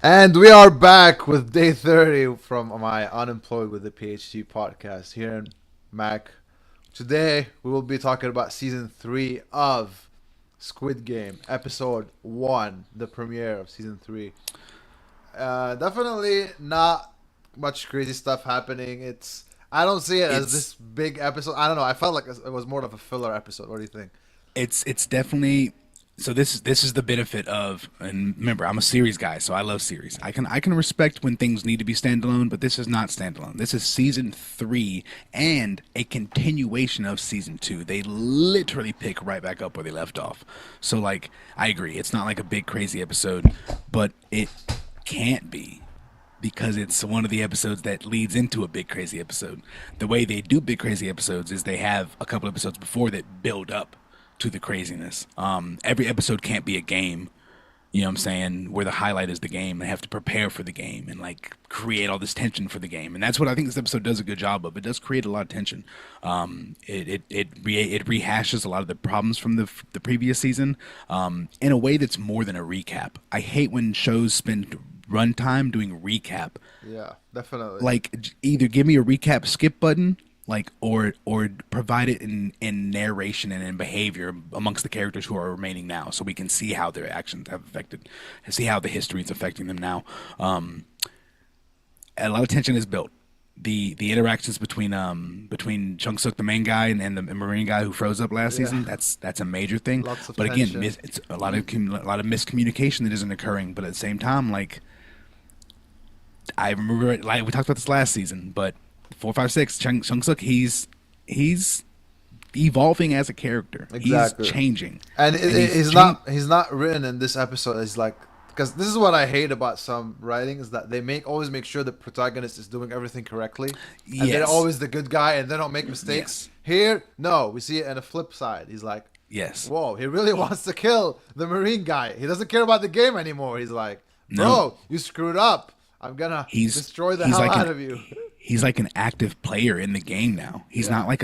And we are back with day 30 from my Unemployed with the PhD podcast here in Mac. Today, we will be talking about season 3 of Squid Game, episode 1, the premiere of season 3. Definitely not much crazy stuff happening. I don't see it as It's this big episode. I don't know. I felt like it was more of a filler episode. What do you think? it's definitely so this is the benefit of, and remember, I'm a series guy, so I love series. I can respect when things need to be standalone, but this is not standalone. This is season 3 and a continuation of season 2. They literally pick right back up where they left off. So like I agree, it's not like a big crazy episode, but it can't be because it's one of the episodes that leads into a big crazy episode. The way they do big crazy episodes is they have a couple episodes before that build up to the craziness. Every episode can't be a game, you know what I'm saying, where the highlight is the game. They have to prepare for the game and like create all this tension for the game. And that's what I think this episode does a good job of. It does create a lot of tension. It rehashes a lot of the problems from the previous season in a way that's more than a recap. I hate when shows spend runtime doing recap. Yeah, definitely. Like either give me a recap skip button, like or provide it in narration and in behavior amongst the characters who are remaining now, so we can see how their actions have affected, see how the history is affecting them now. A lot of tension is built. The interactions between Chung Suk, the main guy, and the Marine guy who froze up last Yeah, season, that's a major thing. lots of But again, tension. it's a lot of miscommunication that isn't occurring. But at the same time, like I remember it, like we talked about this last season, but 456 Chung Suk, he's evolving as a character. He's Exactly. changing, And and he's he's changed. not written in this episode as like, because this is what I hate about some writing is that they always make sure the protagonist is doing everything correctly, and they're Yes, always the good guy and they don't make mistakes. yes, Here, no, we see it in the flip side. He's like, yes. whoa, he really wants to kill the Marine guy. He doesn't care about the game anymore. He's like, No, bro, you screwed up. I'm gonna he's destroy the he's hell like out an of you. he's like an active player in the game now. Yeah, He's not like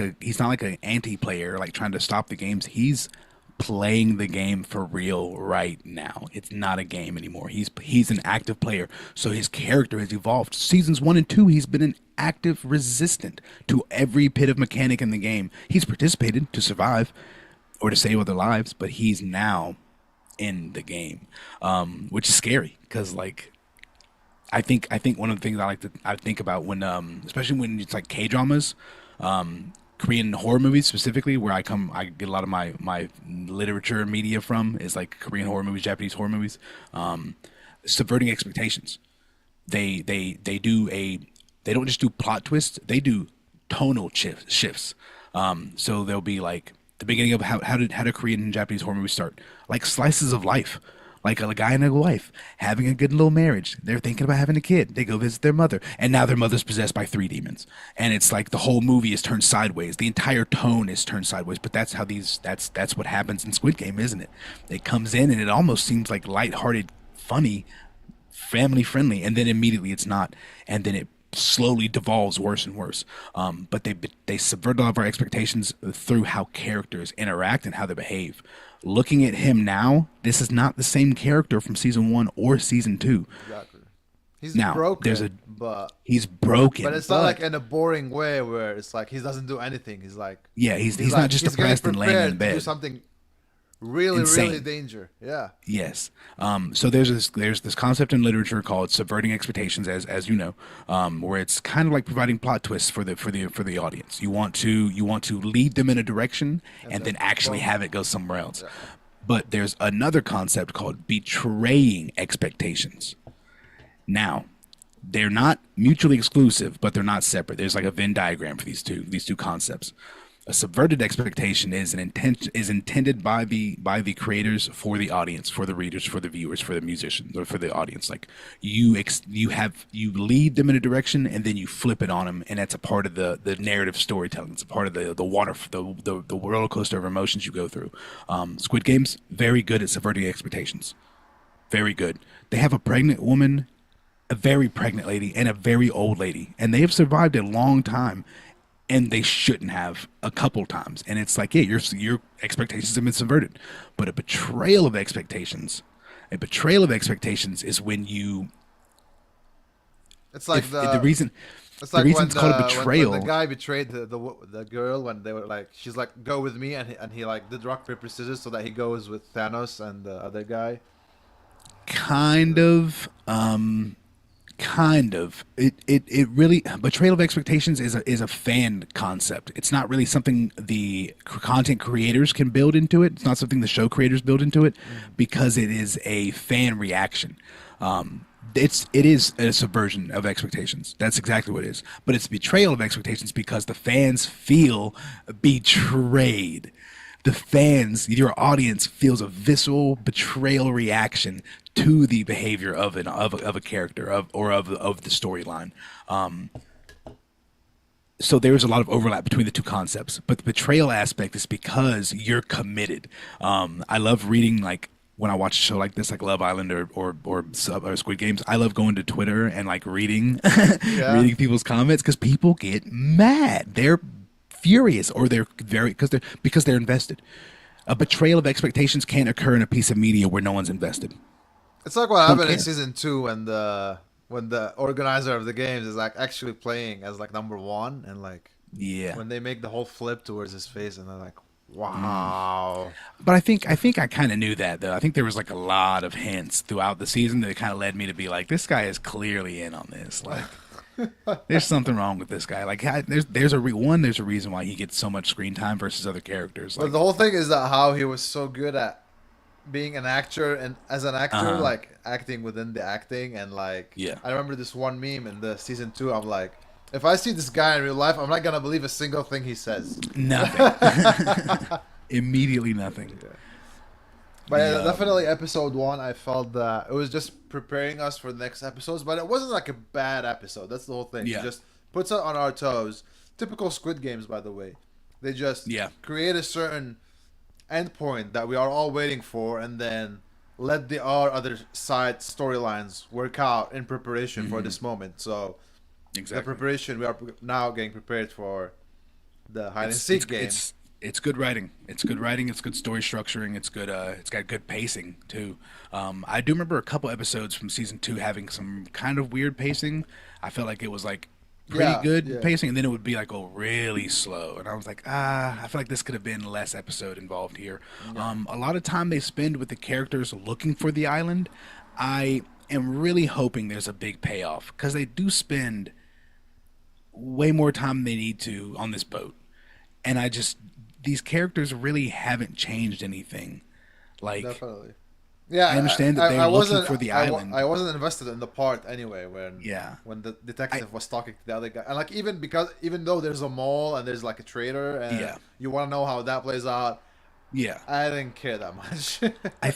an anti-player like trying to stop the games. He's playing the game for real right now. It's not a game anymore. He's an active player. So his character has evolved. Seasons 1 and 2, he's been an active resistant to every bit of mechanic in the game. He's participated to survive or to save other lives, but he's now in the game, which is scary because like I think one of the things I think about when especially when it's like K dramas, Korean horror movies specifically, where I get a lot of my literature and media from is like Korean horror movies, Japanese horror movies, subverting expectations. They do a they don't just do plot twists, they do tonal shifts. So there'll be like the beginning of how do Korean and Japanese horror movies start, like slices of life, like a guy and a wife having a good little marriage. They're thinking about having a kid. They go visit their mother, and now their mother's possessed by three demons. And it's like the whole movie is turned sideways. The entire tone is turned sideways. But that's how that's what happens in Squid Game, isn't it? It comes in and it almost seems like lighthearted, funny, family friendly, and then immediately it's not, and then it slowly devolves worse and worse. But they subvert all of our expectations through how characters interact and how they behave. Looking at him now, this is not the same character from season 1 or season 2. exactly. He's Now there's a broken, but he's but broken, it's not like but in a boring way where it's like he doesn't do anything. yeah, he's not just he's getting depressed and laying in prepared to do bed. something really Insane. danger. Yeah, Yes. So there's this concept in literature called subverting expectations, as you know, where it's kind of like providing plot twists for the audience. You want to lead them in a direction and and then then actually boom. have it go somewhere else. Yeah, But there's another concept called betraying expectations. Now, they're not mutually exclusive, but they're not separate. There's like a Venn diagram for these two concepts. A subverted expectation is intended by the creators for the audience, for the readers, for the viewers, for the musicians, or for the audience. Like you lead them in a direction and then you flip it on them, and that's a part of the narrative storytelling. It's a part of the roller coaster of emotions you go through. Squid Game's very good at subverting expectations. Very good. They have a pregnant woman, a very pregnant lady, and a very old lady, and they have survived a long time, and they shouldn't have a couple times. And it's like, yeah, your expectations have been subverted, but a betrayal of expectations is when you It's like if the reason it's the like reason when it's called a when the betrayal. guy betrayed the girl when they were like she's like go with me and he like did rock paper scissors so that he goes with Thanos and the other guy. Kind of. Kind of. It really betrayal of expectations is a fan concept. It's not really something the content creators can build into it. It's not something the show creators build into it because it is a fan reaction. It is a subversion of expectations. That's exactly what it is. But it's betrayal of expectations because the fans feel betrayed. The fans, your audience, feels a visceral betrayal reaction to the behavior of a character of the storyline. So there's a lot of overlap between the two concepts, but the betrayal aspect is because you're committed. I love reading, like when I watch a show like this, like Love Island or Squid Games. I love going to Twitter and like reading Yeah. reading people's comments because people get mad. They're furious or they're very because they're invested. A betrayal of expectations can't occur in a piece of media where no one's invested. It's like what Don't happened in care. season 2 when the organizer of the games is like actually playing as like number one and like Yeah. when they make the whole flip towards his face and they're like, wow. But I think I kind of knew that though. I think there was like a lot of hints throughout the season that kind of led me to be like, this guy is clearly in on this. Like, there's something wrong with this guy. Like, there's there's a reason why he gets so much screen time versus other characters. But Like, the whole thing is that how he was so good at being an actor and as an actor, uh, like acting within the acting and like yeah, I remember this one meme in the season 2. I'm like, if I see this guy in real life, I'm not gonna believe a single thing he says. nothing. Immediately nothing. But The yeah, definitely episode 1, I felt that it was just preparing us for the next episodes, but it wasn't like a bad episode. That's the whole thing. It yeah, just puts us on our toes. Typical Squid Games, by the way. They just yeah. create a certain endpoint that we are all waiting for, and then let the our other side storylines work out in preparation for this moment. So the Exactly. preparation we are now getting prepared for the hide and seek game. It's good writing. It's good writing. It's good story structuring. It's good. It's got good pacing too. I do remember a couple episodes from season 2 having some kind of weird pacing. I felt like it was like pretty Yeah, good yeah. pacing, and then it would be like really slow. And I was like, I feel like this could have been less episode involved here. A lot of time they spend with the characters looking for the island. I am really hoping there's a big payoff because they do spend way more time than they need to on this boat. And these characters really haven't changed anything. Like, Definitely. Yeah, I understand that I they're looking wasn't for the island. I wasn't invested in the part anyway Yeah. when the I, detective was talking to the other guy and like even though there's a mall and there's like a trader and yeah. you want to know how that plays out, Yeah. I didn't care that much. I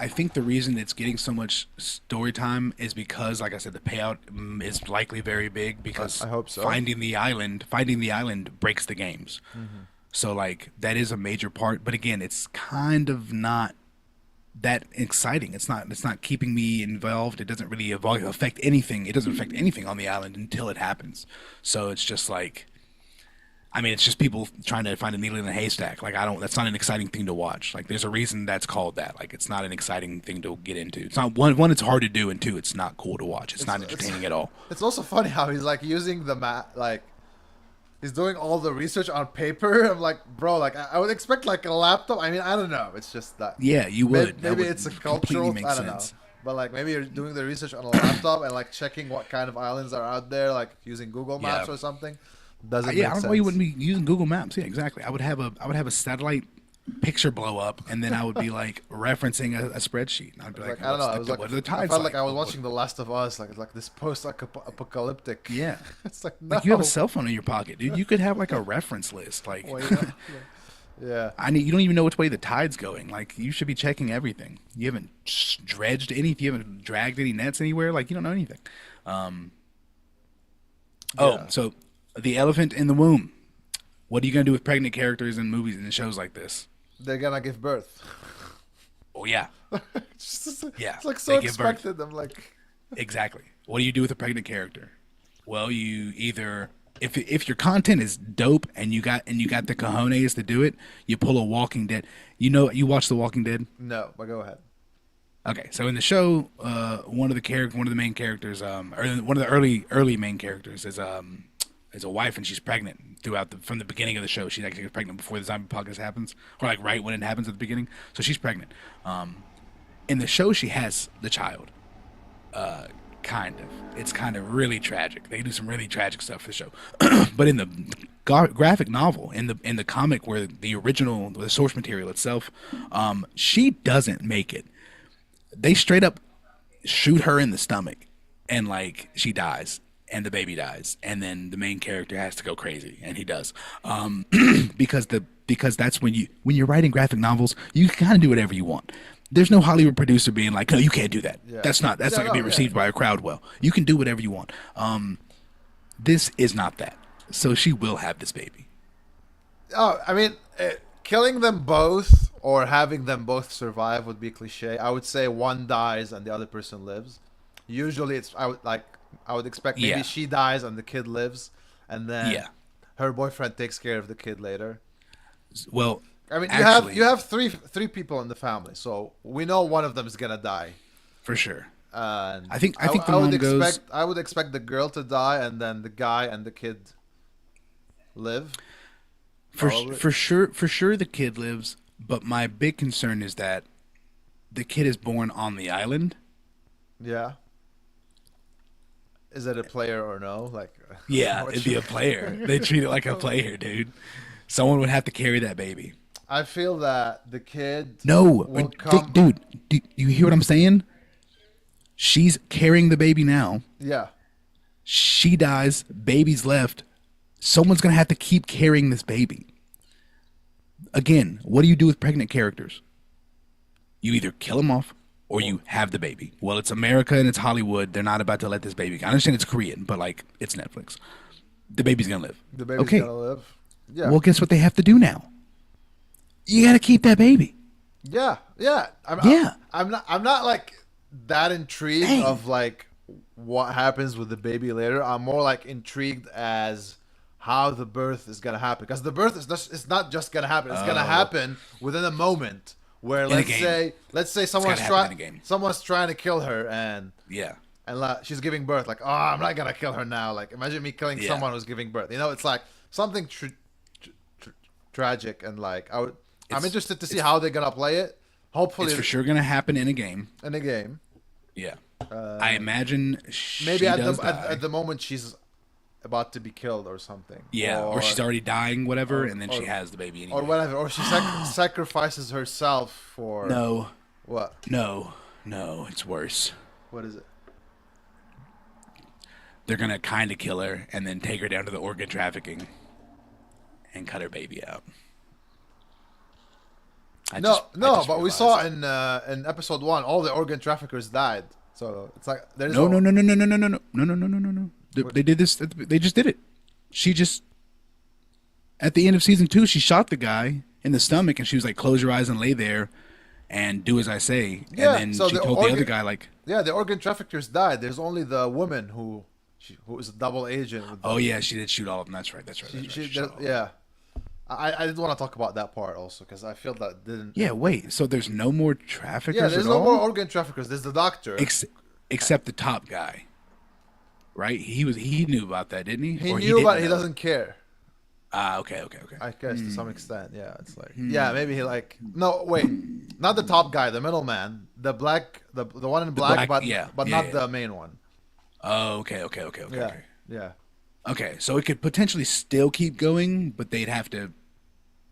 think the reason it's getting so much story time is because, like I said, the payout is likely very big because I hope so. finding the island breaks the games. So like that is a major part. But again, it's kind of not that exciting. It's not keeping me involved. It doesn't really affect anything. It doesn't affect anything on the island until it happens. So it's just like, I mean, it's just people trying to find a needle in a haystack. Like I don't. That's not an exciting thing to watch. Like there's a reason that's called that. Like it's not an exciting thing to get into. It's not one. It's hard to do, and two, it's not cool to watch. It's not entertaining at all. It's also funny how he's like using the map like he's doing all the research on paper. I'm like, bro, like I would expect like a laptop. I mean, I don't know. It's just that Yeah, you would. That maybe would it's a completely cultural. make I don't know. sense. But like maybe you're doing the research on a laptop and like checking what kind of islands are out there, like using Google Maps Yeah. or something. Doesn't Yeah, make I don't know sense. why you wouldn't be using Google Maps. Yeah, exactly. I would have a satellite picture blow up, and then I would be like referencing a spreadsheet. And I'd be like, Like I don't know. I was like, what are the I tides felt like I was What- watching The Last of Us, like this post-apocalyptic. Yeah, It's like no. like you have a cell phone in your pocket, dude. You could have like a reference list. Like, Well, yeah, yeah. you don't even know which way the tide's going. Like, you should be checking everything. You haven't dredged any. You haven't dragged any nets anywhere. Like, you don't know anything. Oh, Yeah. so the elephant in the womb. What are you gonna do with pregnant characters in movies and shows like this? They're gonna give birth. Oh yeah, yeah. It's like so they give birth. expected. I'm like, Exactly. What do you do with a pregnant character? Well, you either if your content is dope and you got the cojones to do it, you pull a Walking Dead. You know, you watch The Walking Dead. no, but go ahead. Okay, so in the show, one of the main characters, or one of the early main characters is a wife, and she's pregnant from the beginning of the show. She actually gets pregnant before the zombie apocalypse happens, or like right when it happens at the beginning. So she's pregnant. In the show, she has the child. Kind of. It's kind of really tragic. They do some really tragic stuff for the show. But in the graphic novel, in the comic, where the source material itself, she doesn't make it. They straight up shoot her in the stomach, and like she dies, and the baby dies, and then the main character has to go crazy, and he does, because that's when you're writing graphic novels, you can kind of do whatever you want. There's no Hollywood producer being like, no, you can't do that. Yeah. That's not gonna be received by a crowd well. You can do whatever you want. This is not that. So she will have this baby. Oh, I mean, killing them both or having them both survive would be cliche. I would say one dies and the other person lives. Usually, I would expect maybe Yeah. she dies and the kid lives, and then Yeah. her boyfriend takes care of the kid later. Well, I mean, actually, you have three people in the family, so we know one of them is gonna die. for sure. And I think the I would mom goes. I would expect the girl to die, and then the guy and the kid live. Probably. For sure the kid lives, but my big concern is that the kid is born on the island. Yeah. Is it a player or no? Like, Yeah, what it'd be you- a player. They treat it like a player, dude. Someone would have to carry that baby. I feel that the kid No, will come. dude, do you hear what I'm saying? She's carrying the baby now. Yeah. She dies, baby's left. Someone's gonna have to keep carrying this baby. Again, what do you do with pregnant characters? You either kill them off or you have the baby. Well, it's America and it's Hollywood. They're not about to let this baby go. I understand it's Korean, but like it's Netflix. The baby's gonna live. The baby's okay. gonna live. Yeah. Well, guess what they have to do now? You gotta keep that baby. Yeah. Yeah. Yeah. I'm not like that intrigued Dang. of like what happens with the baby later. I'm more like intrigued as how the birth is gonna happen, because the birth it's not just gonna happen. It's gonna happen within a moment where a let's game. say someone's happen in a game. trying to kill her and Yeah. she's giving birth. Like, oh, I'm not gonna kill her now. Like, imagine me killing Yeah. someone who's giving birth. You know, it's like something tragic, and like I'm It's- interested to see how they're gonna play it. Hopefully, It's for sure gonna happen in a game. in a game. Yeah. I imagine Maybe she at does the die. at the moment she's about to be killed or something. Yeah, or she's already dying, whatever, and then she or- has the baby anyway. or whatever, or she sacrifices herself for No, what? no, it's worse. What is it? They're gonna kind of kill her and then take her down to the organ trafficking and cut her baby out. I just But we realized. saw in episode 1 all the organ traffickers died. So it's like there's No. They did this. They just did it. She just at the end of season 2, she shot the guy in the stomach, and she was like, "Close your eyes and lay there, and do as I say." Yeah, And then so she the told the organ- other guy like, Yeah, the organ traffickers died. There's only the woman who is a double agent. With "Oh yeah, she did shoot all of them." That's right. That's right. she, That's right. she, She shot all of them. yeah. I did want to talk about that part also, because I feel that didn't. Yeah. Wait. So there's no more traffickers Yeah, there's at no all? more organ traffickers. There's the doctor. Except the top guy, right? He knew about that, didn't he? He Or knew, didn't but he know? doesn't care. Ah, okay. I guess to some extent, yeah. It's like, Hmm. yeah, maybe he like. No, wait, not the top guy, the middleman, the one in black, but yeah, but yeah, not yeah. the main one. Oh, okay. Yeah, Okay. yeah. Okay, so it could potentially still keep going, but they'd have to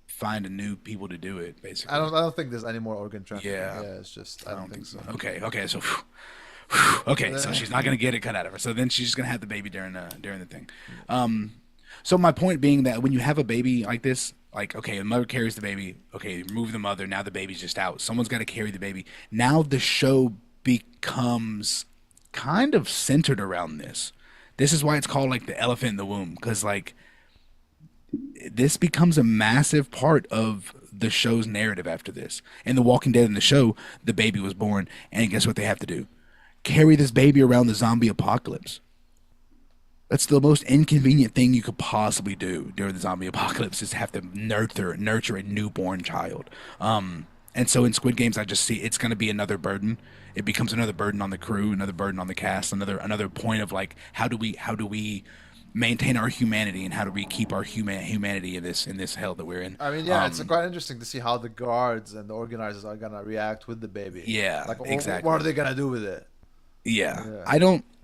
find a new people to do it, basically. I don't think there's any more organ trafficking. Yeah. It's just I don't think so. Okay, so okay, so she's not gonna get it cut out of her. So then she's just gonna have the baby during the thing. So my point being that when you have a baby like this, like okay, the mother carries the baby. Okay, remove the mother. Now the baby's just out. Someone's got to carry the baby. Now the show becomes kind of centered around this. This is why it's called like the elephant in the womb, because like this becomes a massive part of the show's narrative after this. In The Walking Dead, in the show, the baby was born, and guess what they have to do? Carry this baby around the zombie apocalypse. That's the most inconvenient thing you could possibly do during the zombie apocalypse, is have to nurture a newborn child. And so in Squid Games, I just see it's going to be another burden. It becomes another burden on the crew, another burden on the cast, another point of like how do we maintain our humanity and how do we keep our humanity in this hell that we're in. I mean, yeah, it's quite interesting to see how the guards and the organizers are gonna react with the baby. Yeah, Like, what are exactly. they gonna do with it? Yeah, Yeah.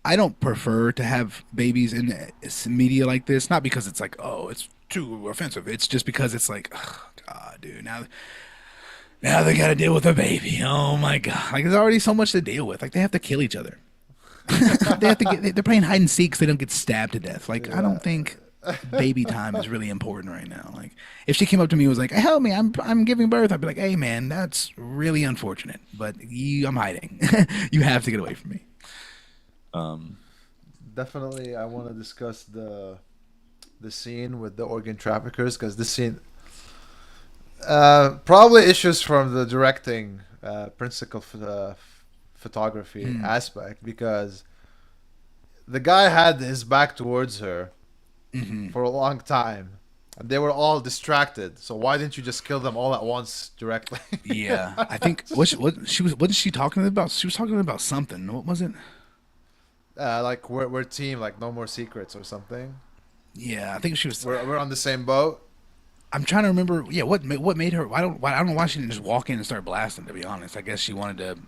I don't prefer to have babies in media like this. Not because it's like oh it's too offensive. It's just because it's like oh, God, dude. Now they got to deal with a baby. Oh my God! Like there's already so much to deal with. Like they have to kill each other. They have to get. They're playing hide and seek so they don't get stabbed to death. Like I Yeah. don't think baby time is really important right now. Like if she came up to me and was like, "Help me! I'm giving birth," I'd be like, "Hey man, that's really unfortunate, but I'm hiding. You have to get away from me." Definitely, I want to discuss the scene with the organ traffickers because this scene probably issues from the directing principal photography Mm. aspect because the guy had his back towards her Hmm. for a long time and they were all distracted. So why didn't you just kill them all at once directly? Yeah, I think what she was. What is she talking about? She was talking about something. What was it? Like we're team, like no more secrets or something. Yeah, I think she was. We're on the same boat. I'm trying to remember. Yeah, what made her? I don't know why she didn't just walk in and start blasting. To be honest, I guess she wanted to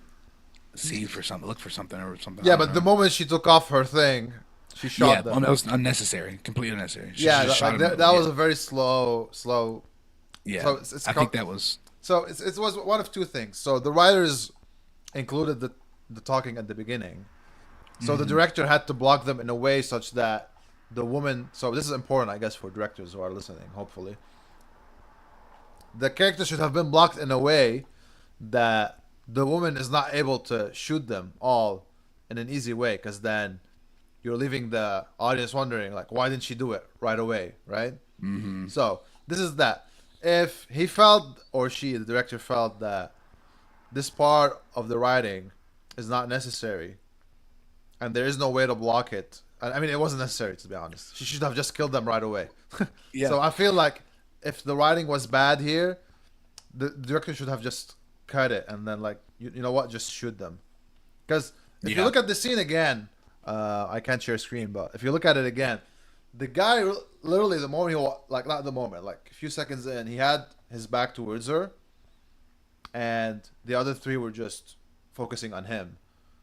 see for something, look for something or something. I Yeah, don't but the know. moment she took off her thing, she Yeah, shot well, them. that was unnecessary, completely unnecessary. She Yeah, just shot like him. that Yeah, was a very slow. yeah. So it's I think that was. so it was one of two things. So the writers included the talking at the beginning. So the Hmm. director had to block them in a way such that the woman. So this is important, I guess, for directors who are listening. Hopefully, the character should have been blocked in a way that the woman is not able to shoot them all in an easy way, because then you're leaving the audience wondering like, why didn't she do it right away, right? Hmm. So this is that. If he felt, or she, the director, felt that this part of the writing is not necessary and there is no way to block it, I mean, it wasn't necessary, to be honest. She should have just killed them right away. Yeah, So I feel like if the writing was bad here, the director should have just cut it and then, like, you know what, just shoot them. Because if you yeah. look at the scene again, I can't share screen, but if you look at it again, the guy literally, the moment like, not the moment, like a few seconds in, he had his back towards her, and the other three were just focusing on him,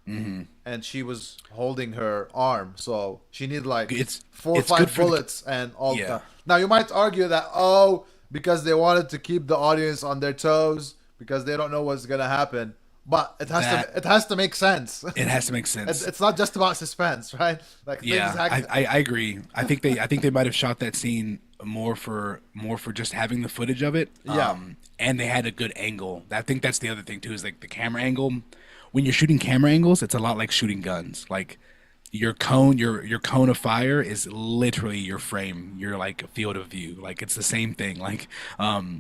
Hmm. and she was holding her arm, so she needed like It's four or it's good five for the. bullets and all the Yeah, time. Now you might argue that, oh, because they wanted to keep the audience on their toes because they don't know what's gonna happen, but that it has to make sense. it has to make sense. It's not just about suspense, right? Like things Yeah, I agree. I think they might have shot that scene more for just having the footage of it. Yeah, And they had a good angle. I think that's the other thing too is like the camera angle. When you're shooting camera angles, it's a lot like shooting guns. Like your cone of fire is literally your frame, your like field of view. Like it's the same thing. Like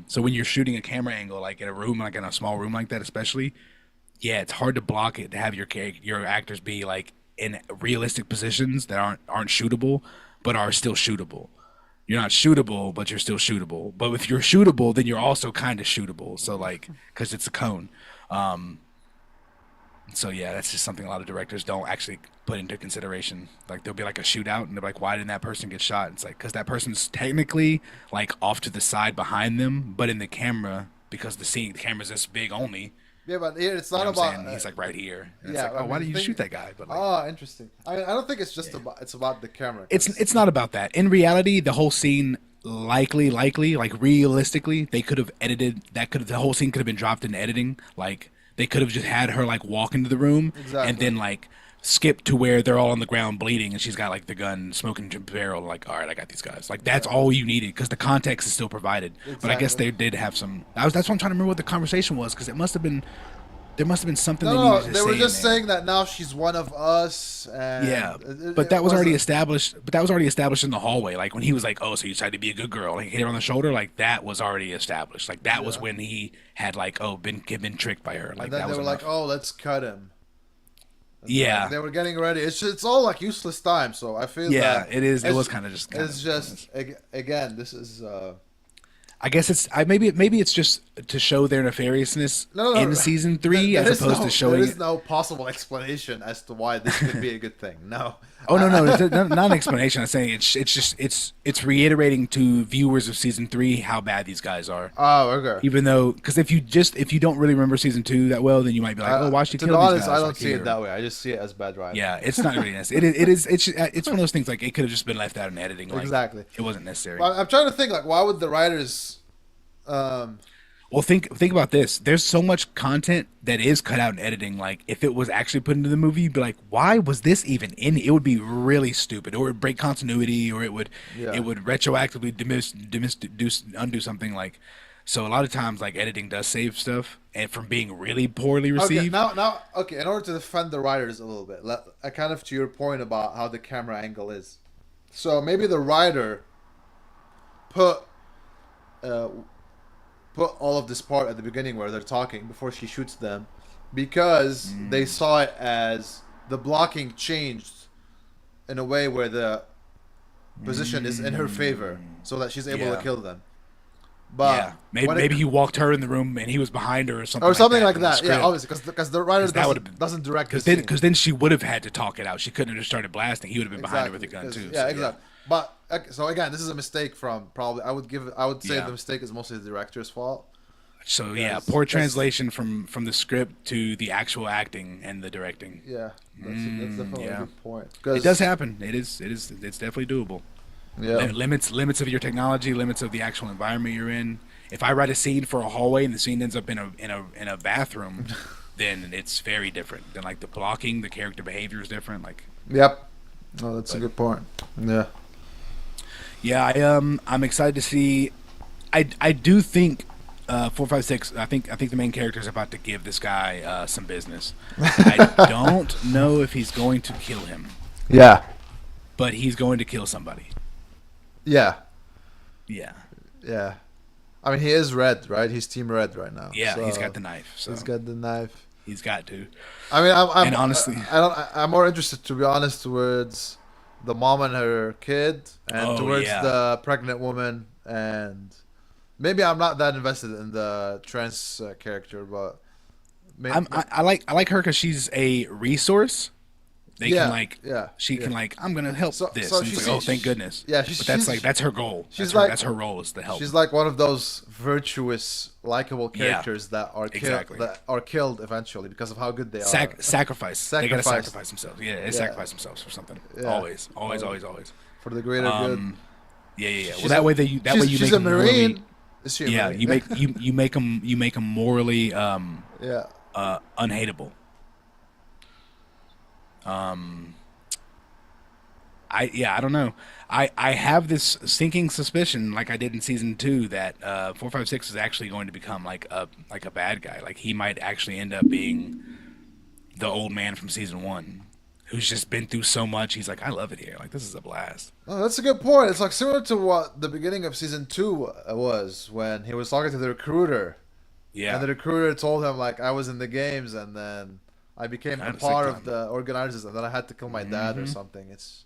so when you're shooting a camera angle like in a room like in a small room like that especially, yeah, it's hard to block it to have your actors be like in realistic positions that aren't shootable, but are still shootable. You're not shootable, but you're still shootable. But if you're shootable, then you're also kind of shootable. So like, because it's a cone. So yeah, that's just something a lot of directors don't actually put into consideration. Like there'll be like a shootout, and they're like, "Why didn't that person get shot?" It's like because that person's technically like off to the side behind them, but in the camera because the camera's this big only. yeah, but here it's You not know what I'm about. saying? He's like right here, and it's Yeah, like, I oh, why mean, did the you thing. shoot that guy? But like, Oh, interesting. I don't think it's just yeah. about. It's about the camera, It's because it's not about that. In reality, the whole scene likely like realistically, they could have edited that could have the whole scene could have been dropped in editing. Like they could have just had her like walk into the room and exactly. then like skip to where they're all on the ground bleeding and she's got like the gun smoking barrel like all right I got these guys like that's Yeah, all you needed because the context is still provided but I guess exactly. they did have some that's why I'm trying to remember what the conversation was because it must have been there must have been something No, they no, needed no, to they were say in just there. saying that now she's one of us, Yeah, and but it that was already wasn't. established. But that was already established in the hallway. Like when he was like, "Oh, so you decided to be a good girl," like hit her on the shoulder. Like that was already established. Like that was Yeah, when he had like, "Oh, been tricked by her." and Like then that they was were like, enough. "Oh, let's cut him." And like Yeah, they were getting ready. It's all like useless time. So I feel yeah, that it is. It was it's kind of just kind it's of just pointless. again, this is I guess it's I maybe it's just to show their nefariousness No, no, in no. season three as opposed to There showing is it. no possible explanation as to why this could be a good thing. No. Oh no, no, it's not an explanation. I'm saying it's just it's reiterating to viewers of season three how bad these guys are. Oh, okay. Even though, because if you don't really remember season two that well, then you might be like, oh, why she To be kill these honest, I guys? don't Like see it here. that way. I just see it as bad writing. Yeah, it's not really necessary. It's one of those things like it could have just been left out in editing. Like Exactly. it wasn't necessary. Well, I'm trying to think, like, why would the writers? Um, Well, think about this. There's so much content that is cut out in editing. Like, if it was actually put into the movie, you'd be like, why was this even in? It would be really stupid, or it would break continuity, or yeah. it would retroactively undo something. Like, so a lot of times, like editing does save stuff, and from being really poorly Okay, received. okay. In order to defend the writers a little bit, kind of to your point about how the camera angle is. So maybe the writer put uh, put all of this part at the beginning where they're talking before she shoots them, because they saw it as the blocking changed in a way where the position is in her favor, so that she's able to Yeah. kill them. But Yeah, maybe he walked her in the room and he was behind her or something. or something like like that. that. Yeah, obviously, because the writer That would have been doesn't direct the because scene. then she would have had to talk it out. She couldn't have just started blasting. He would have been behind her with a gun 'cause- too. Yeah, So, exactly. But okay, so again, this is a mistake from probably. I would say Yeah. the mistake is mostly the director's fault. So yeah, Yes, poor that's- translation from the script to the actual acting and the directing. Yeah, that's definitely yeah. a good point. It does happen. It's definitely doable. Yeah. Limits of your technology, limits of the actual environment you're in. If I write a scene for a hallway and the scene ends up in a bathroom, then it's very different. Then like the blocking, the character behavior is different. Like Yep. Oh, that's a good point. Yeah. yeah, I'm excited to see. I do think 456. I think the main character is about to give this guy some business. I don't know if he's going to kill him, Yeah. but he's going to kill somebody. Yeah. Yeah, Yeah. I mean, he is red, right? He's team red right now. yeah, so he's got the knife. So He's got the knife. he's got to. I mean, And honestly- I'm more interested, to be honest, towards the mom and her kid, and Oh, towards yeah. the pregnant woman, and maybe I'm not that invested in the trans character, but I like her because she's a resource. They Yeah, can like yeah, she yeah. can like I'm gonna help So- this. so And it's she's- like, oh, thank goodness. yeah, but that's her goal. she's That's her role is to help. she's like one of those virtuous, likable Yeah, characters that are exactly. killed eventually because of how good they are. Sacrifice. They gotta Sacrifice. sacrifice themselves. Yeah, they Yeah. sacrifice themselves for something. Yeah. Always. Always. For the greater good. Yeah. Well, She's that a- way you make she's a them morally. marine. Is she a Yeah, marine? you make them morally Yeah. unhateable. I don't know. I have this sinking suspicion, like I did in season 2, that 456 is actually going to become like a bad guy. Like he might actually end up being the old man from season 1, who's just been through so much. He's like, I love it here. Like this is a blast. Oh, that's a good point. It's like similar to what the beginning of season 2 was, when he was talking to the recruiter, Yeah. and the recruiter told him, like, I was in the games and then I became I a had a part sick of time. the organizers and then I had to kill my dad or something. It's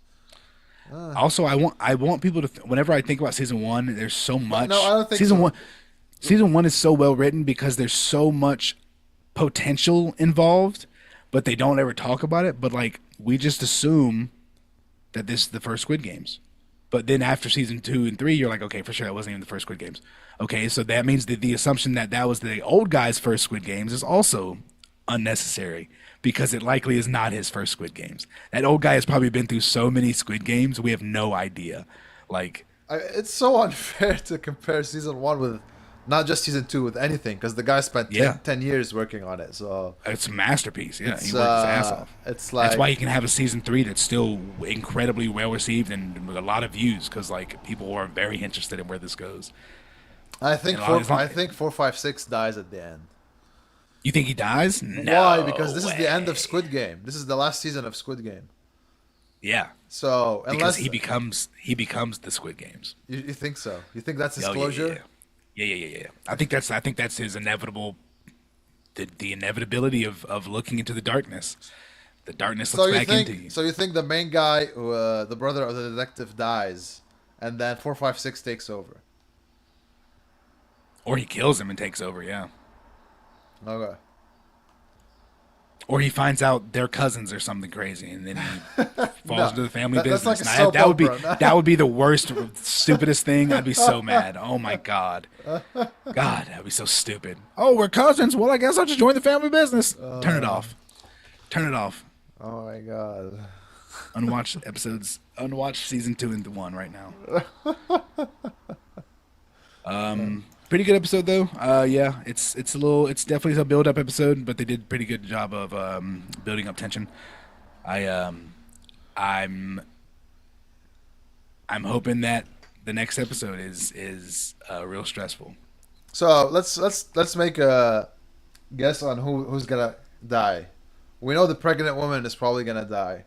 Also, I want people to whenever I think about season 1, there's so much. No, I don't think season so. 1. Season 1 is so well written because there's so much potential involved, but they don't ever talk about it. But like we just assume that this is the first Squid Games. But then after season 2 and 3, you're like, okay, for sure that wasn't even the first Squid Games. Okay, so that means that the assumption that that was the old guy's first Squid Games is also unnecessary because it likely is not his first Squid Games. That old guy has probably been through so many Squid Games, we have no idea. Like, it's so unfair to compare season 1 with not just season 2 with anything, because the guy spent 10 years working on it. So it's a masterpiece. Yeah, it's, he worked his ass off. It's like, That's why you can have a season 3 that's still incredibly well received and with a lot of views because like people are very interested in where this goes. I think And a lot of- I think 456 dies at the end. You think he dies? No. Why? Because this is the end way. of Squid Game. This is the last season of Squid Game. Yeah, So because unless he becomes the Squid Games. you think so, you think that's his Oh, closure? Yeah. I think that's his inevitable, the inevitability of looking into the darkness. The darkness So looks you back think into you. so you think the main guy, the brother of the detective, dies, and then 456 takes over? Or he kills him and takes over, yeah. Okay. Or he finds out they're cousins or something crazy, and then he falls No, into the family that's like business. a And soap that would be opera. that would be the worst, stupidest thing. I'd be so mad. Oh my god, God, that'd be so stupid. Oh, we're cousins. Well, I guess I'll just join the family business. Turn it off. Turn it off. Oh my god. Unwatched episodes. Unwatched season 2 and 1 right now. Pretty good episode though. Yeah, it's definitely a build up episode, but they did a pretty good job of building up tension. I I'm I'm hoping that the next episode is real stressful. So let's make a guess on who's gonna die. We know the pregnant woman is probably gonna die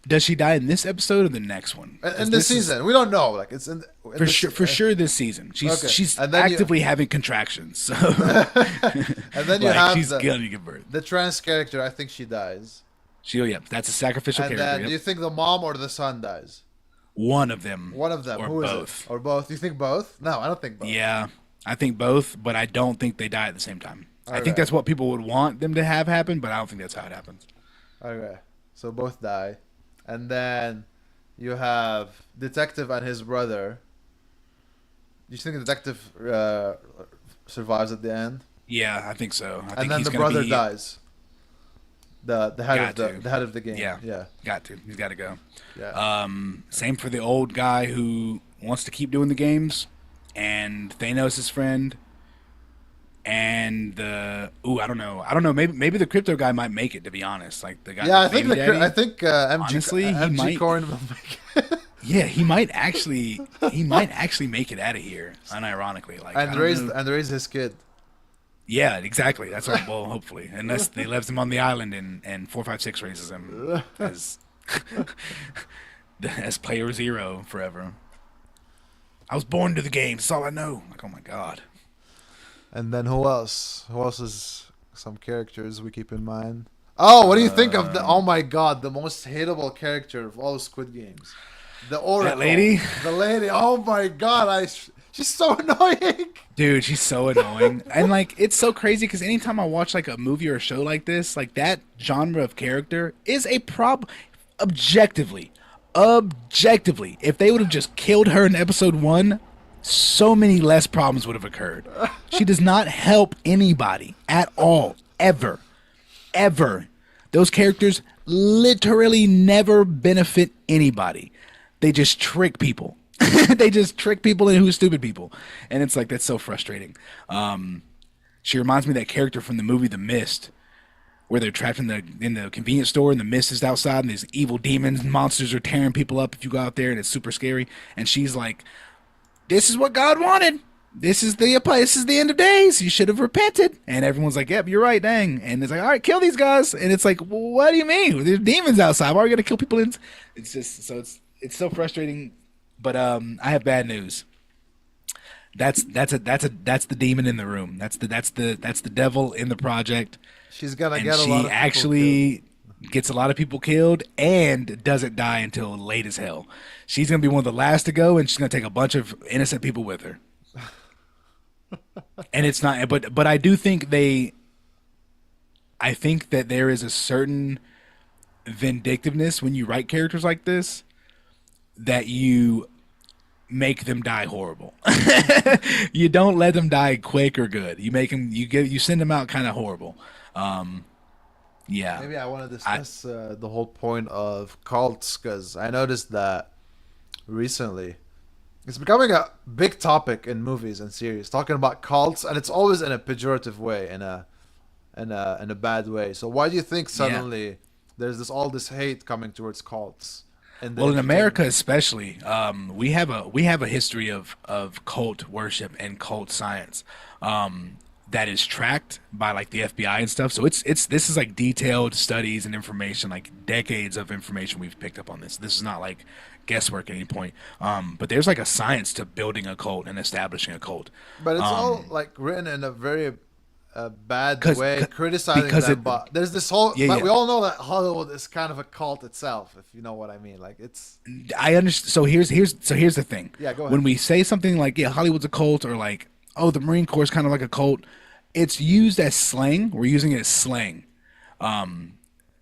Does she die in this episode or the next one? in this season. We don't know. Like it's in For sure, for sure, this season Okay. she's And then actively having contractions. So and then you like have she's gonna give birth. the trans character. I think she dies. Yeah, that's a sacrificial And character. then do you think the mom or the son dies? One of them. One of them. Or Who is both. it? Or both? You think both? No, I don't think both. Yeah, I think both, but I don't think they die at the same time. I think Alright. that's what people would want them to have happen, but I don't think that's how it happens. Okay. So both die. And then you have detective and his brother. Do you think the detective survives at the end? Yeah, I think so. I think And then he's the gonna brother be, dies. The head Got of to. the head of the game. Yeah. Yeah. Got to. He's got to go. Yeah. Same for the old guy who wants to keep doing the games, and Thanos' his friend, and I don't know. Maybe the crypto guy might make it. To be honest, like the guy. Yeah, the baby daddy, I think MG honestly, he MG might. Corn will make it. Yeah, he might actually. He might actually make it out of here. Unironically, like I and don't know. raise his kid. Yeah, exactly. That's what. Well, hopefully, unless they leaves him on the island and 456 raises him as as player 0 forever. I was born to the game. That's all I know. Like, oh my god. And then who else? Who else is some characters we keep in mind? Oh, what do you think of the? Oh my god, the most hateable character of all Squid Games, the Oracle. That lady. The lady. Oh my god, she's so annoying. Dude, she's so annoying. And like it's so crazy because anytime I watch like a movie or a show like this, like that genre of character is a problem. Objectively, if they would have just killed her in episode 1, so many less problems would have occurred. She does not help anybody at all, ever. Those characters literally never benefit anybody. They just trick people. They just trick people and who's stupid people. And it's like, that's so frustrating. She reminds me of that character from the movie The Mist, where they're trapped in the convenience store and the mist is outside and these evil demons and monsters are tearing people up if you go out there and it's super scary. And she's like, this is what God wanted. This is the end of days. You should have repented. And everyone's like, yep, you're right, dang. And it's like, all right, kill these guys. And it's like, well, what do you mean? There's demons outside. Why are we gonna kill people? It's just so it's so frustrating. But I have bad news. That's the demon in the room. That's the devil in the project. She's gonna And get a she lot of people actually gets a lot of people killed and doesn't die until late as hell. She's gonna be one of the last to go, and she's gonna take a bunch of innocent people with her. And it's not, but I do think I think that there is a certain vindictiveness when you write characters like this that you make them die horrible. You don't let them die quick or good. You make them, you send them out kind of horrible. Yeah. Maybe I want to discuss the whole point of cults because I noticed that recently it's becoming a big topic in movies and series, talking about cults, and it's always in a pejorative way, in a bad way. So why do you think suddenly there's all this hate coming towards cults? Well, in America especially, we have a history of cult worship and cult science. That is tracked by like the FBI and stuff. So this is like detailed studies and information, like decades of information we've picked up on this. This is not like guesswork at any point. But there's like a science to building a cult and establishing a cult. But it's all like written in a very bad way, criticizing them. But there's this whole. Yeah, but yeah. we all know that Hollywood is kind of a cult itself, if you know what I mean. Like it's. I understand. So here's the thing. Yeah, go ahead. When we say something like Hollywood's a cult, or like oh, the Marine Corps is kind of like a cult. It's used as slang. We're using it as slang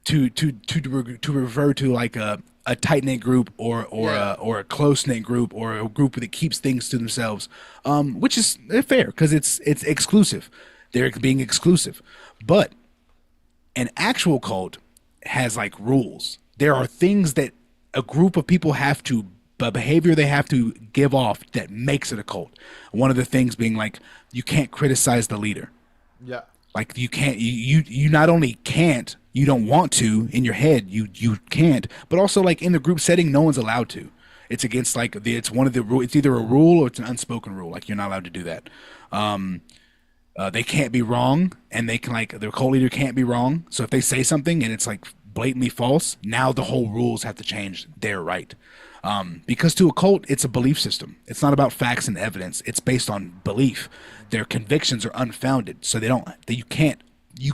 to refer to like a tight knit group Yeah. or a close knit group or a group that keeps things to themselves, which is fair because it's exclusive. They're being exclusive, but an actual cult has like rules. There are things that a group of people have to, a behavior they have to give off that makes it a cult. One of the things being like you can't criticize the leader. Yeah. Like you can't you not only can't, you don't want to in your head, you can't, but also like in the group setting no one's allowed to. It's against like it's one of the rule, it's either a rule or it's an unspoken rule. Like you're not allowed to do that. They can't be wrong, and they can like their cult leader can't be wrong. So if they say something and it's like blatantly false, now the whole rules have to change. They're right. Because to a cult, it's a belief system. It's not about facts and evidence. It's based on belief. Their convictions are unfounded, so you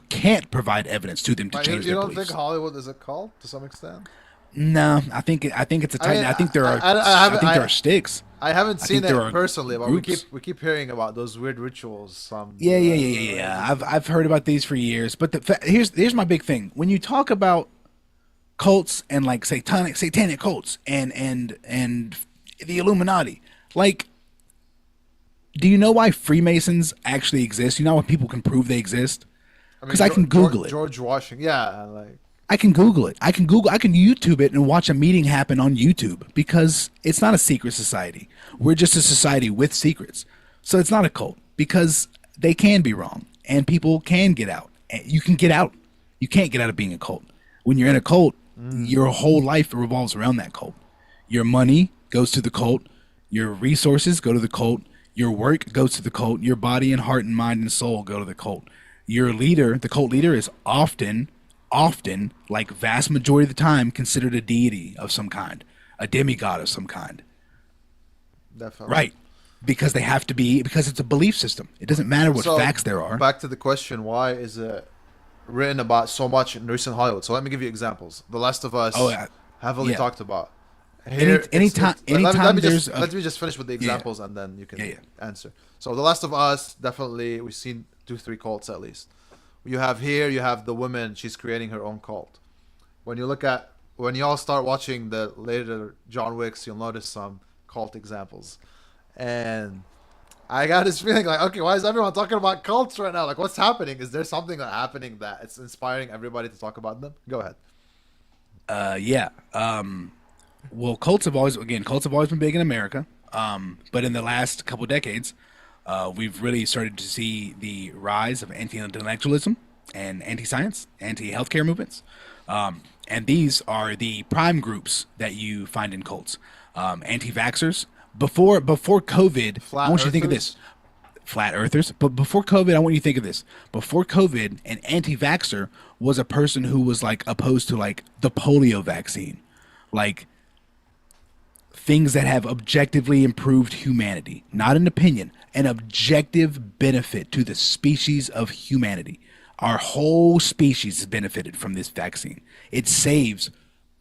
can't provide evidence to them to But you, change you their their don't think beliefs. Hollywood is a cult to some extent? No, I think it's a I tight. mean, I think there are I I haven't think there are sticks. I haven't I seen think there it are personally, but groups. we keep hearing about those weird rituals. Some Yeah. religious. I've heard about these for years, but here's my big thing. When you talk about cults and like satanic cults and the Illuminati, like, do you know why Freemasons actually exist? You know why people can prove they exist? I Because mean, I can Google it. George Washington. Yeah, like I can Google it. I can YouTube it and watch a meeting happen on YouTube because it's not a secret society. We're just a society with secrets. So it's not a cult because they can be wrong and people can get out. And you can get out. You can't get out of being a cult. When you're in a cult, your whole life revolves around that cult. Your money goes to the cult. Your resources go to the cult. Your work goes to the cult. Your body and heart and mind and soul go to the cult. Your leader, the cult leader, is often, like vast majority of the time, considered a deity of some kind, a demigod of some kind. definitely. Right. Because they have to be, because it's a belief system. It doesn't matter what So facts there are. back to the question: why is it written about so much in recent Hollywood? So let me give you examples. The Last of Oh, Us, yeah. heavily Yeah. talked about. Here, Anytime there's a, let me just finish with the yeah, examples and then you can yeah. answer. So The Last of Us, definitely we've seen two, three cults at least. You have here, you have the woman. She's creating her own cult. When you look at when y'all start watching the later John Wicks, you'll notice some cult examples, and I got this feeling like, okay, why is everyone talking about cults right now? Like, what's happening? Is there something that happening that it's inspiring everybody to talk about them? Go ahead. Yeah. Well, cults have always been big in America. But in the last couple decades, we've really started to see the rise of anti-intellectualism and anti-science, anti-healthcare movements. And these are the prime groups that you find in cults. Anti-vaxxers. Before COVID, I Flat want you to think of earthers. this. Flat earthers. But before COVID, I want you to think of this. Before COVID, an anti-vaxxer was a person who was like opposed to like the polio vaccine. Like things that have objectively improved humanity, not an opinion, an objective benefit to the species of humanity. Our whole species has benefited from this vaccine. It saves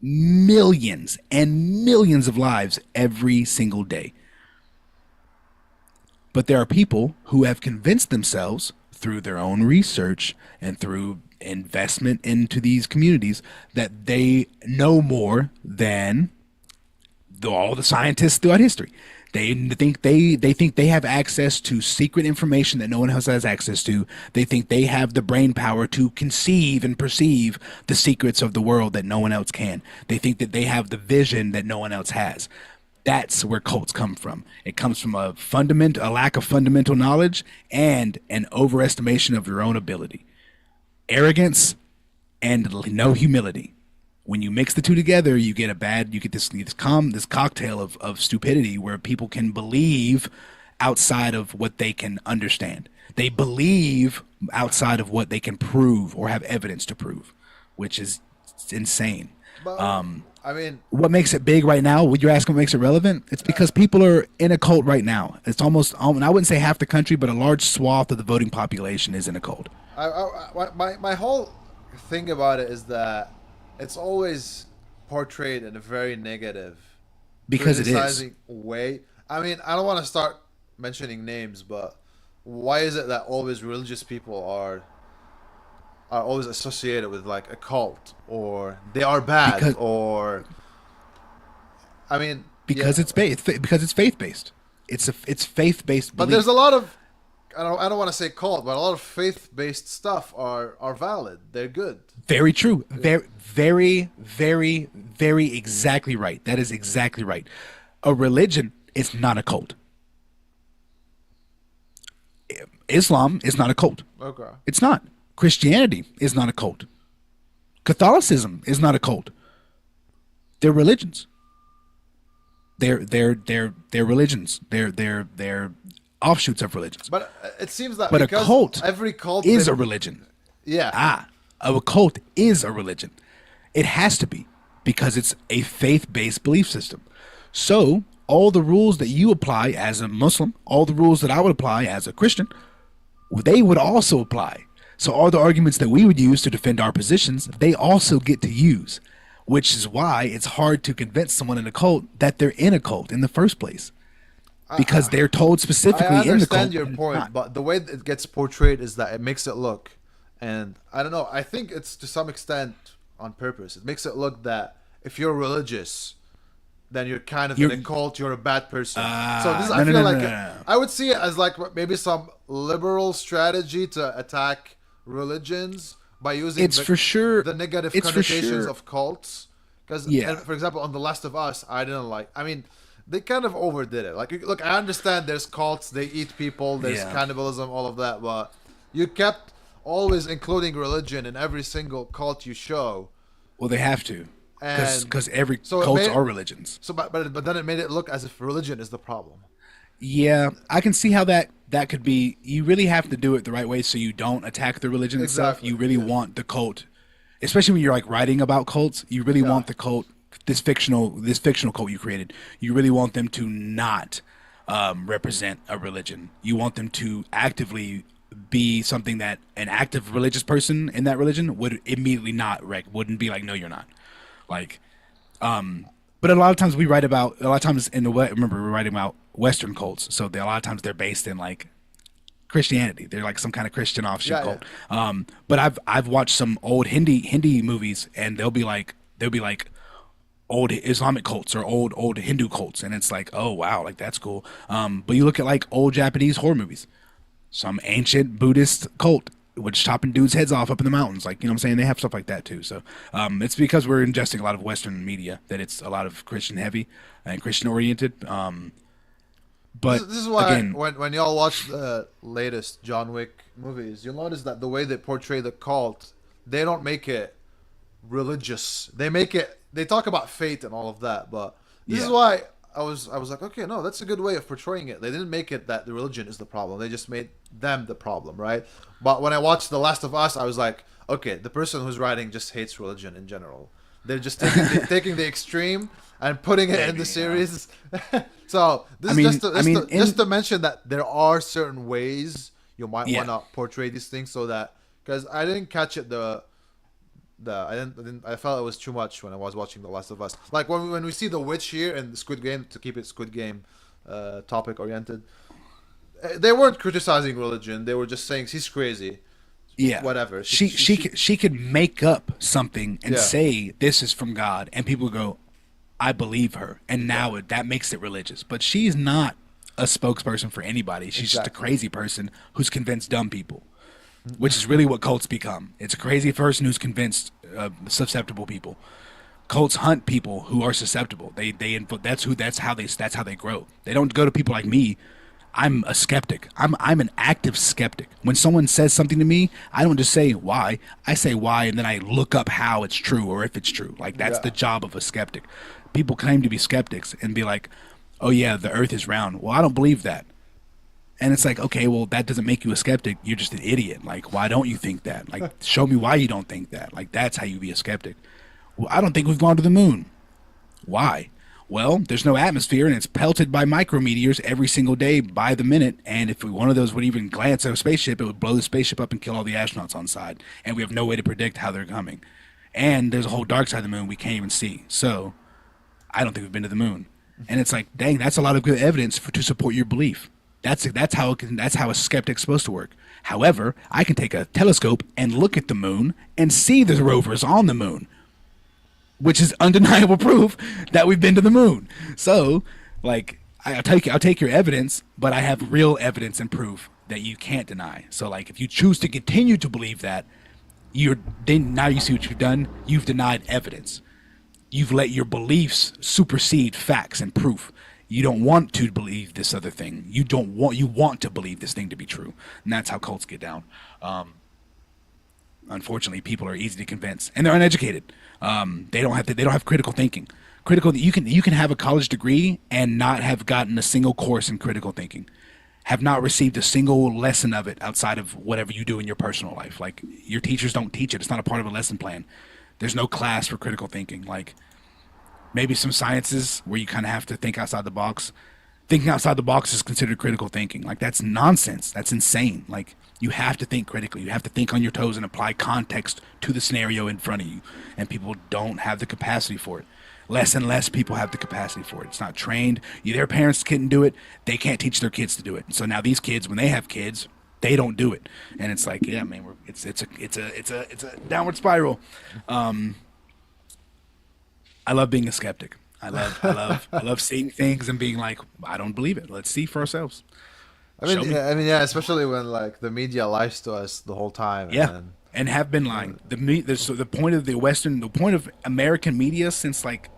millions and millions of lives every single day. But there are people who have convinced themselves through their own research and through investment into these communities that they know more than all the scientists throughout history. They think they have access to secret information that no one else has access to. They think they have the brain power to conceive and perceive the secrets of the world that no one else can. They think that they have the vision that no one else has. That's where cults come from. It comes from a lack of fundamental knowledge and an overestimation of your own ability. Arrogance and no humility. When you mix the two together, you get this cocktail of stupidity where people can believe outside of what they can understand. They believe outside of what they can prove or have evidence to prove, which is insane. But I mean, What makes it big right now? What you're asking what makes it relevant? It's because people are in a cult right now. It's almost, and I wouldn't say half the country, but a large swath of the voting population is in a cult. my whole thing about it is that it's always portrayed in a very negative, Because it is. criticizing way. I mean, I don't want to start mentioning names, but why is it that always religious people are always associated with like a cult, or they are bad, because or I mean, because yeah, it's faith based. It's faith based but there's belief. a lot of I don't want to say cult, but a lot of faith based stuff are valid. They're good. Very true. Yeah. Very exactly right. That is exactly right. A religion is not a cult. Islam is not a cult. Okay. It's not. Christianity is not a cult. Catholicism is not a cult. They're religions. They're religions. They're offshoots of religions. But it seems that But a because cult every cult, is a religion. yeah, A cult is a religion. It has to be because it's a faith-based belief system. So all the rules that you apply as a Muslim, all the rules that I would apply as a Christian, they would also apply. So all the arguments that we would use to defend our positions, they also get to use, which is why it's hard to convince someone in a cult that they're in a cult in the first place because they're told I specifically in the cult understand your that it's point, not. but the way it gets portrayed is that it makes it look, and I don't know. I think it's to some extent on purpose. It makes it look that if you're religious, then you're kind of in a You're cult. You're a bad person. So this, I no, no, feel no, no, like no, no. I would see it as like maybe some liberal strategy to attack religions by using It's for sure. the negative It's for connotations sure. of cults. Because, Yeah. for example, on The Last of Us, I didn't like. I mean, they kind of overdid it. Like, look, I understand there's cults, they eat people, there's Yeah. cannibalism, all of that, but you kept always including religion in every single cult you show, Well, they have to, and because every so it cults made are religions. so, but then it made it look as if religion is the problem. Yeah, I can see how that could be. You really have to do it the right way so you don't attack the religion itself. Exactly. You really Yeah. want the cult, especially when you're like writing about cults. You really Yeah. want the cult, this fictional cult you created. You really want them to not represent a religion. You want them to actively be something that an active religious person in that religion would immediately not wouldn't be like, no, you're not. Like, but a lot of times we write about a lot of times in the remember we're writing about Western cults, so a lot of times they're based in like Christianity. They're like some kind of Christian offshoot Yeah, cult. But I've watched some old Hindi movies, and they'll be like old Islamic cults or old Hindu cults, and it's like, oh wow, like that's cool. But you look at like old Japanese horror movies, some ancient Buddhist cult which chopping dudes' heads off up in the mountains. Like, you know what I'm saying? They have stuff like that too. So it's because we're ingesting a lot of Western media that it's a lot of Christian heavy and Christian oriented. But This is why again, when y'all watch the latest John Wick movies, you'll notice that the way they portray the cult, they don't make it religious. They talk about fate and all of that, but this is yeah, why I was like, okay, no, that's a good way of portraying it. They didn't make it that the religion is the problem. They just made them the problem, right? But when I watched The Last of Us, I was like, okay, the person who's writing just hates religion in general. They're just taking the extreme and putting it in maybe, the yeah. series. So this I is mean, just to, I mean, just to mention that there are certain ways you might want yeah, to portray these things so that, because I didn't catch it I felt it was too much when I was watching The Last of Us. Like when we see the witch here in the Squid Game, to keep it Squid Game topic oriented, they weren't criticizing religion. They were just saying she's crazy, yeah. whatever. She could make up something and Yeah, say this is from God, and people go, I believe her, and now that makes it religious. But she's not a spokesperson for anybody. She's just a exactly. crazy person who's convinced dumb people, which is really what cults become. It's a crazy person who's convinced susceptible people. Cults hunt people who are susceptible. That's how they grow. They don't go to people like me. I'm a skeptic. I'm an active skeptic. When someone says something to me, I don't just say why. I say why, and then I look up how it's true or if it's true. Like that's Yeah. the job of a skeptic. People claim to be skeptics and be like, "Oh yeah, the Earth is round." Well, I don't believe that. And it's like, okay, well, that doesn't make you a skeptic. You're just an idiot. Like, why don't you think that? Like, show me why you don't think that. Like, that's how you be a skeptic. Well, I don't think we've gone to the moon. Why? Well, there's no atmosphere and it's pelted by micrometeors every single day by the minute. And if one of those would even glance at a spaceship, it would blow the spaceship up and kill all the astronauts on side. And we have no way to predict how they're coming. And there's a whole dark side of the moon we can't even see. So I don't think we've been to the moon. And it's like, dang, that's a lot of good evidence to support your belief. That's how a skeptic's supposed to work. However, I can take a telescope and look at the moon and see the rovers on the moon, which is undeniable proof that we've been to the moon. So, like, I'll take your evidence, but I have real evidence and proof that you can't deny. So, like, if you choose to continue to believe that, now you see what you've done. You've denied evidence. You've let your beliefs supersede facts and proof. You don't want to believe this other thing. You want to believe this thing to be true, and that's how cults get down. Unfortunately, people are easy to convince, and they're uneducated. They don't have critical thinking. You can have a college degree and not have gotten a single course in critical thinking, have not received a single lesson of it outside of whatever you do in your personal life. Like, your teachers don't teach it. It's not a part of a lesson plan. There's no class for critical thinking. Like, maybe some sciences where you kind of have to think outside the box. Thinking outside the box is considered critical thinking. Like, that's nonsense. That's insane. Like, you have to think critically. You have to think on your toes and apply context to the scenario in front of you. And people don't have the capacity for it. Less and less people have the capacity for it. It's not trained. Their parents couldn't do it. They can't teach their kids to do it. So now these kids, when they have kids, they don't do it. And it's like, yeah, man, it's a downward spiral. I love being a skeptic. I love seeing things and being like, I don't believe it. Let's see for ourselves. Show me. Yeah, especially when like the media lies to us the whole time. Yeah, and have been lying. The point of American media since like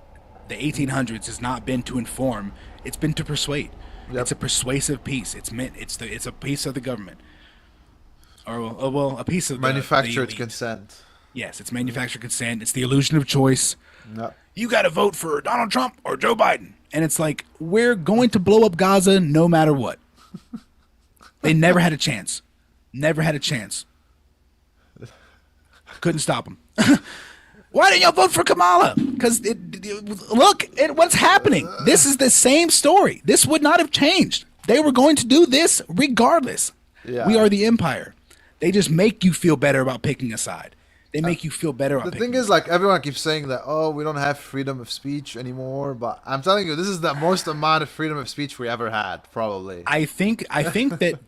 the 1800s has not been to inform. It's been to persuade. Yep. It's a persuasive piece. It's a piece of the government, or a piece of manufactured consent. Yes, it's manufactured consent. It's the illusion of choice. Yep. You got to vote for Donald Trump or Joe Biden, and it's like, we're going to blow up Gaza no matter what. They never had a chance. Never had a chance. Couldn't stop them. Why didn't y'all vote for Kamala? Because look at what's happening. This is the same story. This would not have changed. They were going to do this regardless. Yeah. We are the empire. They just make you feel better about picking a side. They make you feel better about the thing is, like, everyone keeps saying that, oh, we don't have freedom of speech anymore. But I'm telling you, this is the most amount of freedom of speech we ever had, probably. I think that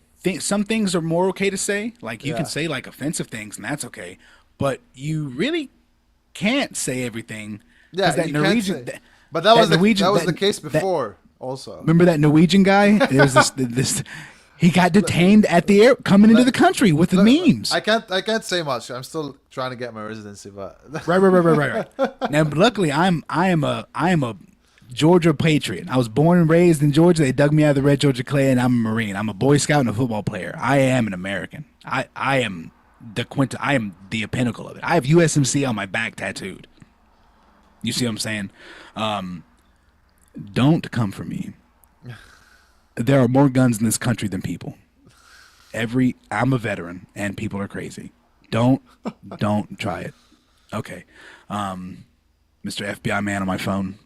some things are more okay to say. Like, you can say, like, offensive things, and that's okay. But you really can't say everything. Yeah, that Norwegian. But that was the case before. Also, remember that Norwegian guy? There's this. He got detained at the air coming into the country with the memes. I can't say much. I'm still trying to get my residency, but right. Now, luckily, I am a Georgia patriot. I was born and raised in Georgia. They dug me out of the red Georgia clay, and I'm a Marine. I'm a Boy Scout and a football player. I am an American. I am the pinnacle of it. I have USMC on my back tattooed. You see what I'm saying? Don't come for me. There are more guns in this country than people. I'm a veteran, and people are crazy. Don't try it. Okay, Mr. FBI man on my phone.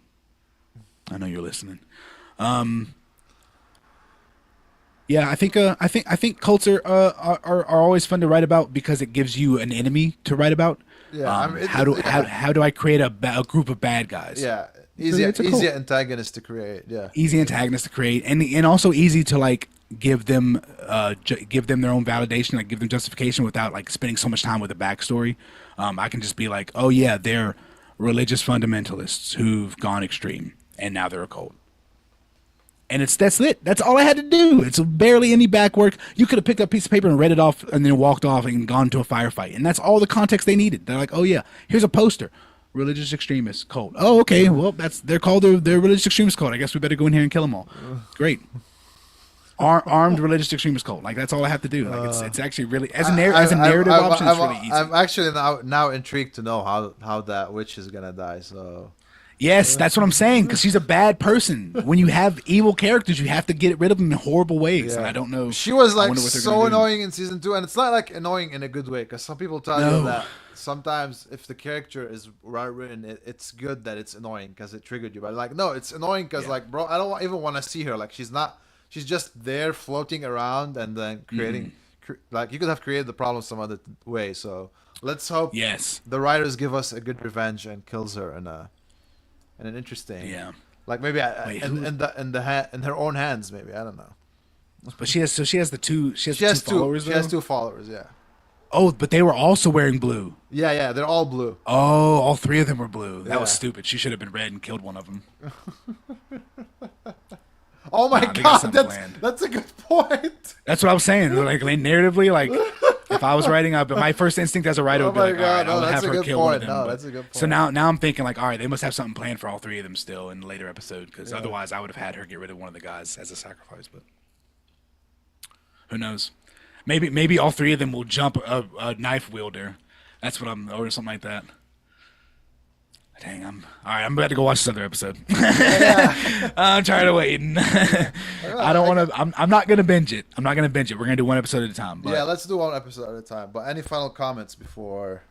I know you're listening. Yeah, I think cults are always fun to write about because it gives you an enemy to write about. Yeah, how do I create a group of bad guys? Yeah. Easy antagonist to create, yeah. Easy antagonist to create, and also easy to like give them their own validation, like give them justification without like spending so much time with a backstory. I can just be like, oh yeah, they're religious fundamentalists who've gone extreme, and now they're a cult. And that's it. That's all I had to do. It's barely any back work. You could have picked up a piece of paper and read it off, and then walked off and gone to a firefight, and that's all the context they needed. They're like, oh yeah, here's a poster. Religious extremist cult. Oh, okay. Well, they're called their religious extremist cult. I guess we better go in here and kill them all. Great. Armed religious extremist cult. Like, that's all I have to do. Like, it's actually really as a narrative option. It's really easy. I'm actually now intrigued to know how that witch is gonna die. So. Yes, that's what I'm saying. Because she's a bad person. When you have evil characters, you have to get rid of them in horrible ways. Yeah. And I don't know. She was like so annoying in season 2, and it's not like annoying in a good way. Because some people tell you that sometimes if the character is well written, it's good that it's annoying because it triggered you. But like, no, it's annoying because like, bro, I don't even want to see her. Like, she's just there floating around and then creating. Like, you could have created the problem some other way. So let's hope the writers give us a good revenge and kills her in an interesting, like maybe in her own hands, maybe, I don't know. But she has the two followers She though. has two followers. Yeah. Oh, but they were also wearing blue. Yeah, yeah. They're all blue. Oh, all three of them were blue. That was Yeah. stupid. She should have been red and killed one of them. Oh my Nah, they got god, something planned. that's a good point. That's what I was saying. Like narratively, like if I was writing up, my first instinct as a writer Oh would be my like, all God, right, no, I'll that's have a her good kill one of point. them. No, But- that's a good So point. now I'm thinking like, all right, they must have something planned for all three of them still in the later episode because Yeah. otherwise I would have had her get rid of one of the guys as a sacrifice. But who knows? Maybe all three of them will jump a knife wielder. That's what or something like that. Dang, all right. I'm about to go watch this other episode. I'm tired of waiting. I don't want to. I'm not gonna binge it. I'm not gonna binge it. We're gonna do one episode at a time. But, Yeah, let's do one episode at a time. But any final comments before?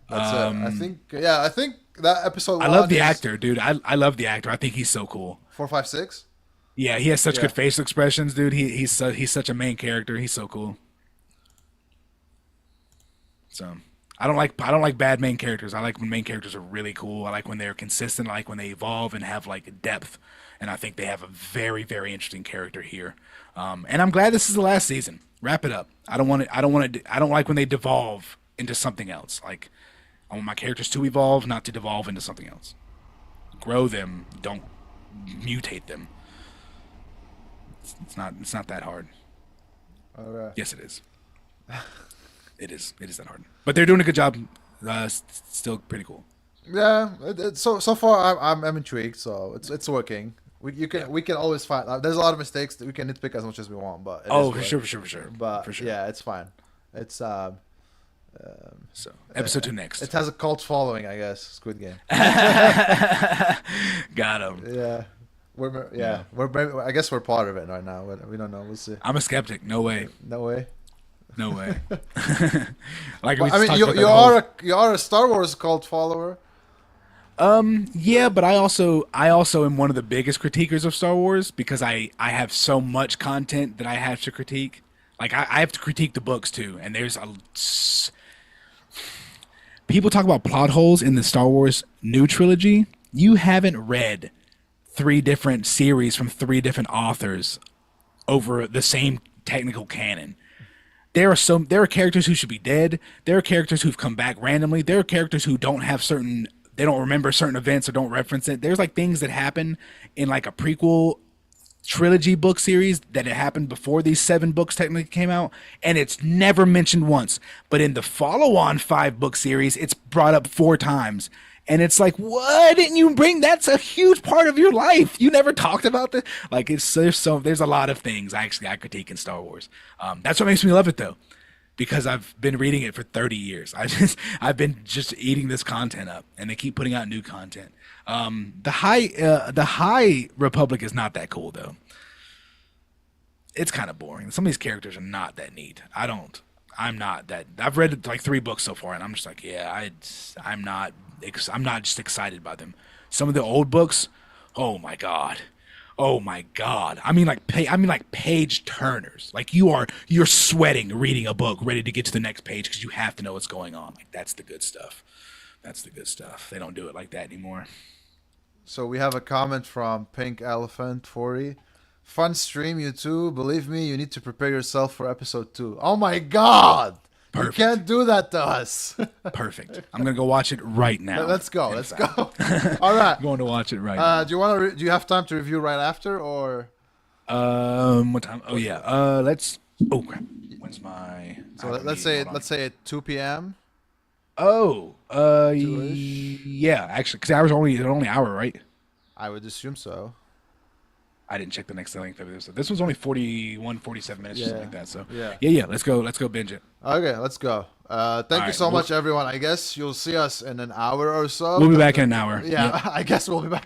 That's it. I think that episode. I love the actor, dude. I love the actor. I think he's so cool. 456. Yeah, he has such Yeah. good facial expressions, dude. He's such a main character. He's so cool. So I don't like bad main characters. I like when main characters are really cool. I like when they're consistent. I like when they evolve and have like depth. And I think they have a very, very interesting character here. And I'm glad this is the last season. Wrap it up. I don't like when they devolve into something else. Like I want my characters to evolve, not to devolve into something else. Grow them. Don't mutate them. It's not that hard. Okay. Yes, it is. It is that hard. But they're doing a good job. Still pretty cool. Yeah. So far, I'm intrigued. So it's working. We can always find. There's a lot of mistakes that we can nitpick as much as we want, but For sure. But For sure. yeah, it's fine. It's So episode 2 next. It has a cult following, I guess. Squid Game. Got him. Yeah. I guess we're part of it right now. We don't know. We'll see. I'm a skeptic. No way. No way. No way. Like But, I mean, you are a Star Wars cult follower. Yeah, but I also am one of the biggest critiquers of Star Wars because I have so much content that I have to critique. Like I have to critique the books too, and there's people talk about plot holes in the Star Wars new trilogy. You haven't read 3 different series from 3 different authors over the same technical canon. There are characters who should be dead. There are characters who've come back randomly. There are characters who don't remember certain events or don't reference it. There's like things that happen in like a prequel trilogy book series that had happened before these 7 books technically came out, and it's never mentioned once. But in the follow-on 5-book series, it's brought up 4 times. And it's like, what didn't you bring? That's a huge part of your life. You never talked about this. Like there's a lot of things I critique in Star Wars. That's what makes me love it though, because I've been reading it for 30 years. I've been just eating this content up, and they keep putting out new content. The High Republic is not that cool though. It's kind of boring. Some of these characters are not that neat. I'm not that. I've read like 3 books so far, and I'm just like, yeah, I'm not just excited by them. Some of the old books, oh my god. I mean like page turners. Like you're sweating reading a book, ready to get to the next page because you have to know what's going on. Like that's the good stuff. They don't do it like that anymore. So we have a comment from Pink Elephant 40. Fun stream, you two. Believe me, you need to prepare yourself for episode 2. Oh my god! Perfect. You can't do that to us. Perfect. I'm gonna go watch it right now. Let's go. All right. I'm going to watch it right now. Do you have time to review right after, or? What time? Oh yeah. Let's. Oh crap. When's my? So let's say at 2 p.m. Oh. Two-ish? Yeah. Actually, because they're only an hour, right? I would assume so. I didn't check the next length of this. This was only 47 minutes or something like that. So yeah. Let's go binge it. Okay, let's go. Thank you so much, everyone. I guess you'll see us in an hour or so. We'll be back in an hour. Yeah, I guess we'll be back.